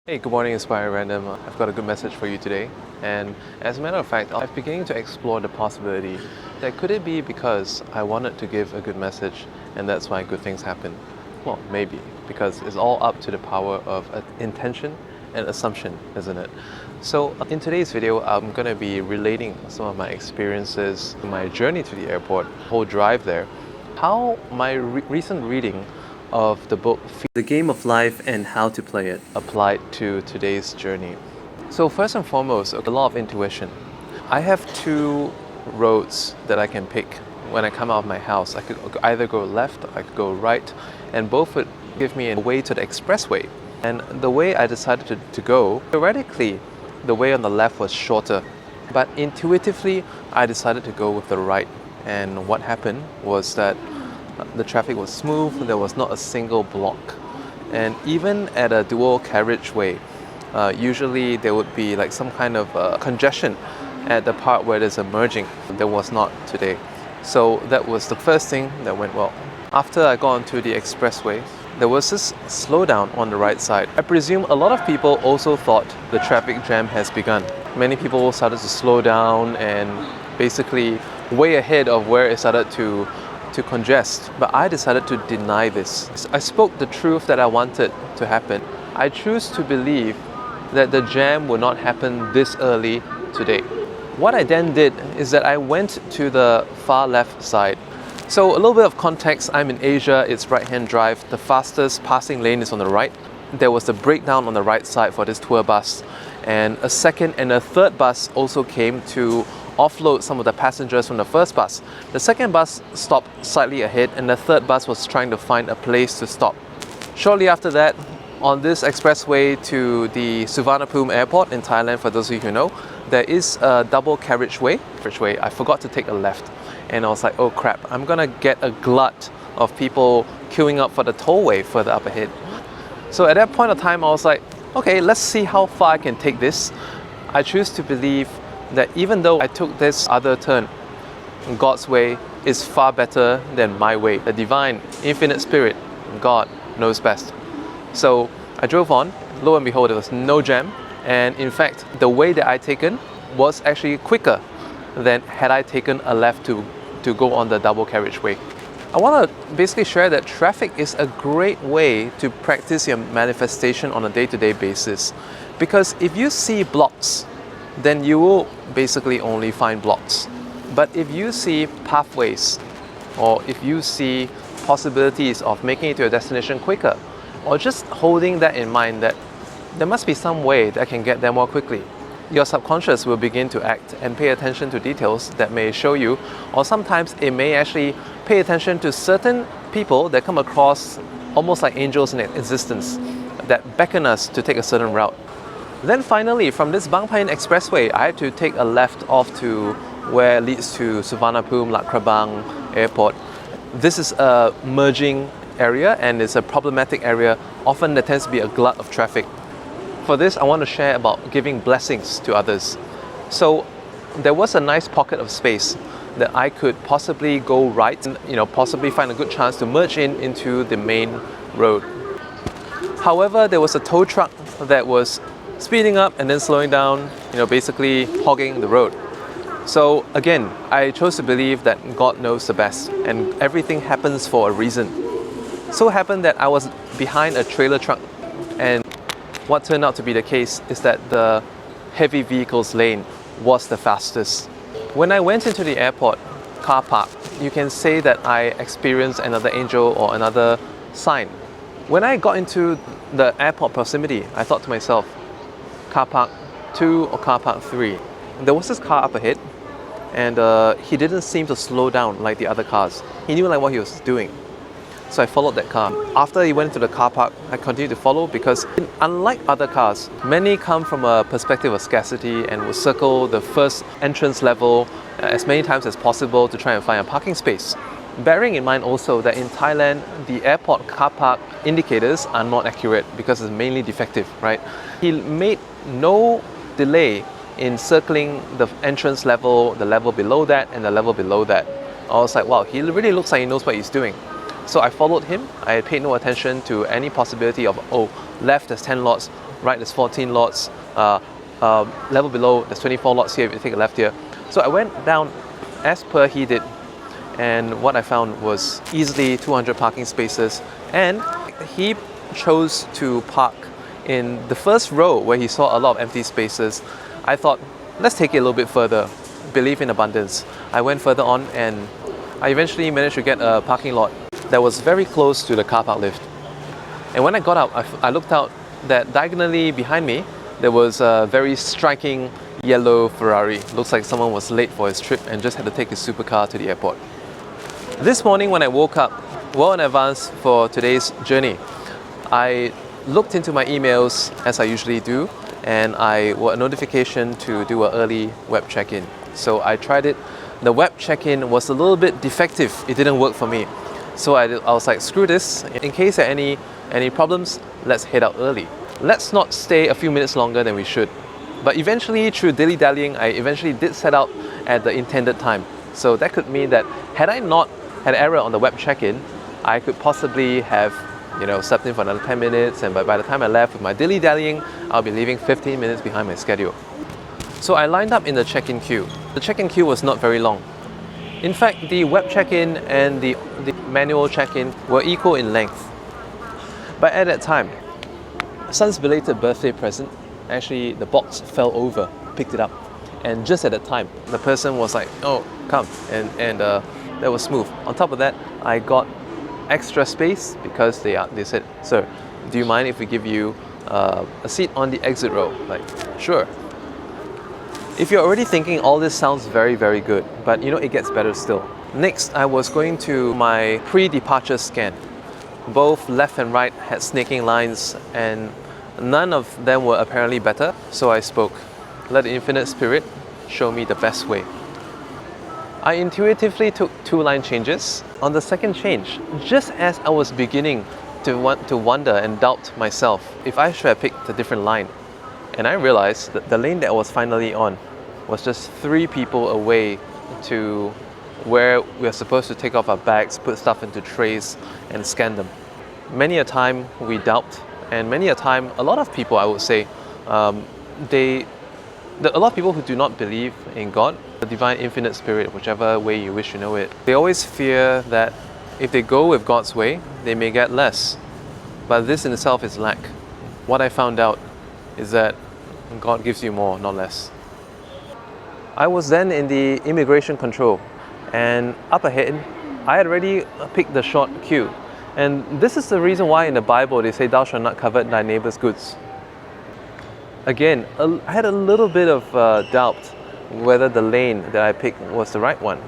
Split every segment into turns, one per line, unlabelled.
Hey, good morning, Inspire Random. I've got a good message for you today. And as a matter of fact, I'm beginning to explore the possibility that could it be because I wanted to give a good message and that's why good things happen? Well, maybe, because it's all up to the power of intention and assumption, isn't it? So in today's video, I'm going to be relating some of my experiences, my journey to the airport, whole drive there, how my recent reading of the book The Game of Life and How to Play It applied to today's journey. So first and foremost, a lot of intuition. I have two roads that I can pick when I come out of my house. I could either go left or I could go right, and both would give me a way to the expressway. And the way I decided to go, theoretically, the way on the left was shorter, but intuitively, I decided to go with the right. And what happened was that the traffic was smooth, there was not a single block. And even at a dual carriageway, usually there would be like some kind of congestion at the part where there's a merging. There was not today. So that was the first thing that went well. After I got onto the expressway, there was this slowdown on the right side. I presume a lot of people also thought the traffic jam has begun. Many people started to slow down and basically way ahead of where it started to congest, but I decided to deny this. I spoke the truth that I wanted to happen. I choose to believe that the jam will not happen this early today. What I then did is that I went to the far left side. So a little bit of context, I'm in Asia, it's right-hand drive. The fastest passing lane is on the right. There was a breakdown on the right side for this tour bus, and a second and a third bus also came to offload some of the passengers from the first bus. The second bus stopped slightly ahead and the third bus was trying to find a place to stop. Shortly after that, on this expressway to the Suvarnabhumi airport in Thailand, for those of you who know, there is a double carriageway. I forgot to take a left and I was like, oh crap, I'm gonna get a glut of people queuing up for the tollway further up ahead. So at that point of time, I was like, okay, let's see how far I can take this. I choose to believe that even though I took this other turn, God's way is far better than my way. The divine, infinite spirit, God knows best. So I drove on, lo and behold, there was no jam. And in fact, the way that I'd taken was actually quicker than had I taken a left to go on the double carriageway. I want to basically share that traffic is a great way to practice your manifestation on a day-to-day basis. Because if you see blocks, then you will basically only find blocks. But if you see pathways, or if you see possibilities of making it to your destination quicker, or just holding that in mind that there must be some way that I can get there more quickly, your subconscious will begin to act and pay attention to details that may show you, or sometimes it may actually pay attention to certain people that come across almost like angels in existence that beckon us to take a certain route. Then finally, from this Bang Pa-in expressway, I had to take a left off to where it leads to Suvarnabhumi Lat Krabang airport. This is a merging area and it's a problematic area. Often there tends to be a glut of traffic. For this, I want to share about giving blessings to others. So there was a nice pocket of space that I could possibly go right and possibly find a good chance to merge into the main road. However, there was a tow truck that was speeding up and then slowing down, basically hogging the road. So again, I chose to believe that God knows the best and everything happens for a reason. So it happened that I was behind a trailer truck, and what turned out to be the case is that the heavy vehicles lane was the fastest. When I went into the airport car park, you can say that I experienced another angel or another sign. When I got into the airport proximity, I thought to myself, car park 2 or car park 3. There was this car up ahead and he didn't seem to slow down like the other cars. He knew like what he was doing. So I followed that car. After he went into the car park, I continued to follow because unlike other cars, many come from a perspective of scarcity and will circle the first entrance level as many times as possible to try and find a parking space. Bearing in mind also that in Thailand, the airport car park indicators are not accurate because it's mainly defective, right? He made no delay in circling the entrance level, the level below that, and the level below that. I was like, wow, he really looks like he knows what he's doing. So I followed him. I paid no attention to any possibility of, oh, left there's 10 lots, right there's 14 lots, level below there's 24 lots here if you take a left here. So I went down as per he did, and what I found was easily 200 parking spaces, and he chose to park in the first row where he saw a lot of empty spaces. I thought, let's take it a little bit further. Believe in abundance. I went further on and I eventually managed to get a parking lot that was very close to the car park lift. And when I got out, I looked out that diagonally behind me, there was a very striking yellow Ferrari. Looks like someone was late for his trip and just had to take his supercar to the airport. This morning when I woke up, well in advance for today's journey, I looked into my emails as I usually do, and I got a notification to do an early web check-in. So I tried it. The web check-in was a little bit defective. It didn't work for me. So I was like, screw this. In case there are any problems, let's head out early. Let's not stay a few minutes longer than we should. But eventually, through dilly-dallying, I eventually did set out at the intended time. So that could mean that had I not had error on the web check-in, I could possibly have slept in for another 10 minutes, and by the time I left with my dilly-dallying, I'll be leaving 15 minutes behind my schedule. So I lined up in the check-in queue. The check-in queue was not very long. In fact, the web check-in and the manual check-in were equal in length. But at that time, son's belated birthday present, actually the box fell over, picked it up, and just at that time, the person was like, oh, come, and that was smooth. On top of that, I got extra space because they said, sir, do you mind if we give you a seat on the exit row? Like, sure. If you're already thinking all this sounds very, very good, but it gets better still. Next, I was going to my pre-departure scan. Both left and right had snaking lines, and none of them were apparently better, so I spoke. Let the infinite spirit show me the best way. I intuitively took 2 line changes. On the second change, just as I was beginning to wonder and doubt myself if I should have picked a different line, and I realized that the lane that I was finally on was just 3 people away to where we are supposed to take off our bags, put stuff into trays, and scan them. Many a time we doubt, and many a time, a lot of people, I would say, a lot of people who do not believe in God, the divine infinite spirit, whichever way you wish to know it, they always fear that if they go with God's way, they may get less. But this in itself is lack. What I found out is that God gives you more, not less. I was then in the immigration control, and up ahead, I had already picked the short queue. And this is the reason why in the Bible they say, thou shalt not covet thy neighbor's goods. Again, I had a little bit of doubt whether the lane that I picked was the right one.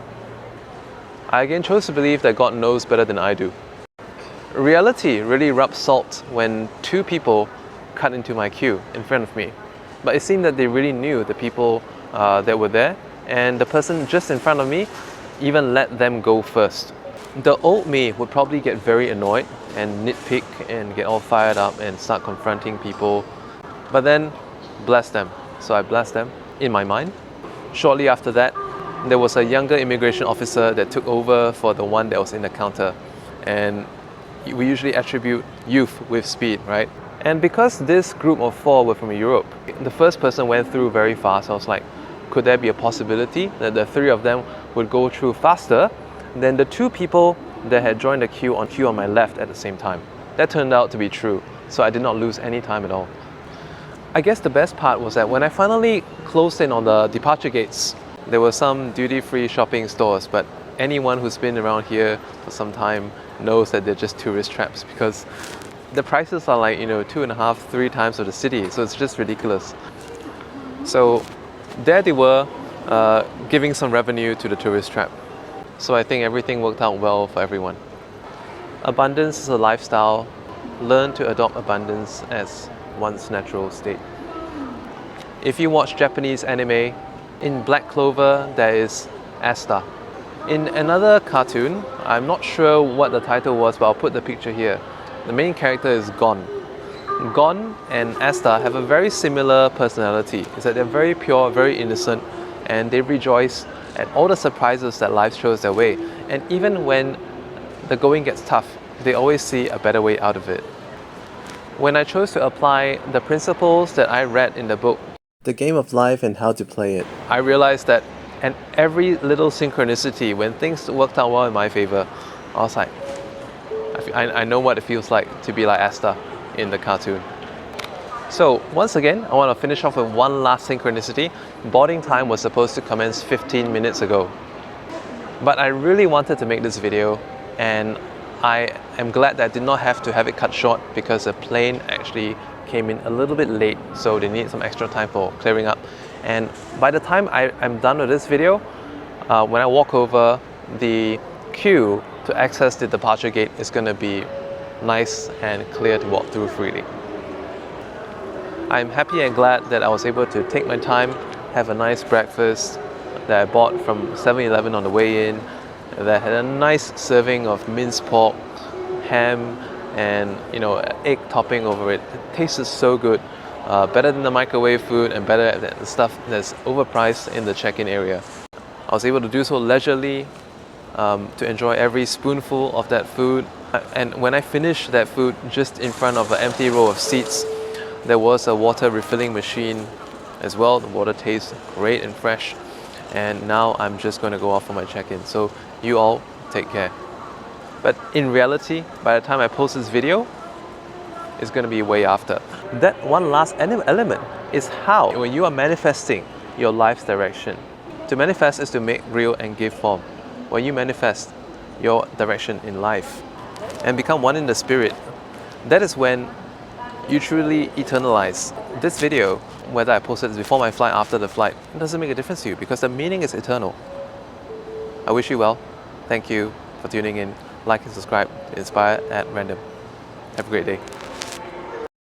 I again chose to believe that God knows better than I do. Reality really rubbed salt when 2 people cut into my queue in front of me. But it seemed that they really knew the people that were there, and the person just in front of me even let them go first. The old me would probably get very annoyed and nitpick and get all fired up and start confronting people, but then bless them. So I blessed them in my mind. Shortly after that, there was a younger immigration officer that took over for the one that was in the counter, and we usually attribute youth with speed, right? And because this group of 4 were from Europe, the first person went through very fast. I was like, could there be a possibility that the 3 of them would go through faster than the 2 people that had joined the queue on my left at the same time? That turned out to be true, so I did not lose any time at all. I guess the best part was that when I finally closed in on the departure gates, there were some duty-free shopping stores, but anyone who's been around here for some time knows that they're just tourist traps, because the prices are like 2.5, 3 times of the city, so it's just ridiculous. So there they were, giving some revenue to the tourist trap. So I think everything worked out well for everyone. Abundance is a lifestyle. Learn to adopt abundance as one's natural state. If you watch Japanese anime, in Black Clover there is Asta. In another cartoon, I'm not sure what the title was, but I'll put the picture here. The main character is Gon. Gon and Asta have a very similar personality. It's that they're very pure, very innocent, and they rejoice at all the surprises that life throws their way. And even when the going gets tough, they always see a better way out of it. When I chose to apply the principles that I read in the book, The Game of Life and How to Play It, I realized that and every little synchronicity, when things worked out well in my favor, I was like, I know what it feels like to be like Asta in the cartoon. So once again, I want to finish off with one last synchronicity. Boarding time was supposed to commence 15 minutes ago. But I really wanted to make this video, and I am glad that I did not have to have it cut short because the plane actually came in a little bit late, so they need some extra time for clearing up. And by the time I'm done with this video, when I walk over, the queue to access the departure gate is going to be nice and clear to walk through freely. I'm happy and glad that I was able to take my time, have a nice breakfast that I bought from 7-Eleven on the way in, that had a nice serving of minced pork, ham, and egg topping over it. It tasted so good, better than the microwave food and better than the stuff that's overpriced in the check-in area. I was able to do so leisurely, to enjoy every spoonful of that food. And when I finished that food, just in front of an empty row of seats, there was a water refilling machine as well. The water tastes great and fresh. And now I'm just going to go off for my check-in. So you all take care. But in reality, by the time I post this video, it's going to be way after. That one last element is how, when you are manifesting your life's direction. To manifest is to make real and give form. When you manifest your direction in life and become one in the spirit, that is when you truly eternalize. This video, whether I posted this before my flight, after the flight, it doesn't make a difference to you because the meaning is eternal. I wish you well. Thank you for tuning in. Like and subscribe to Inspire at Random. Have a great day.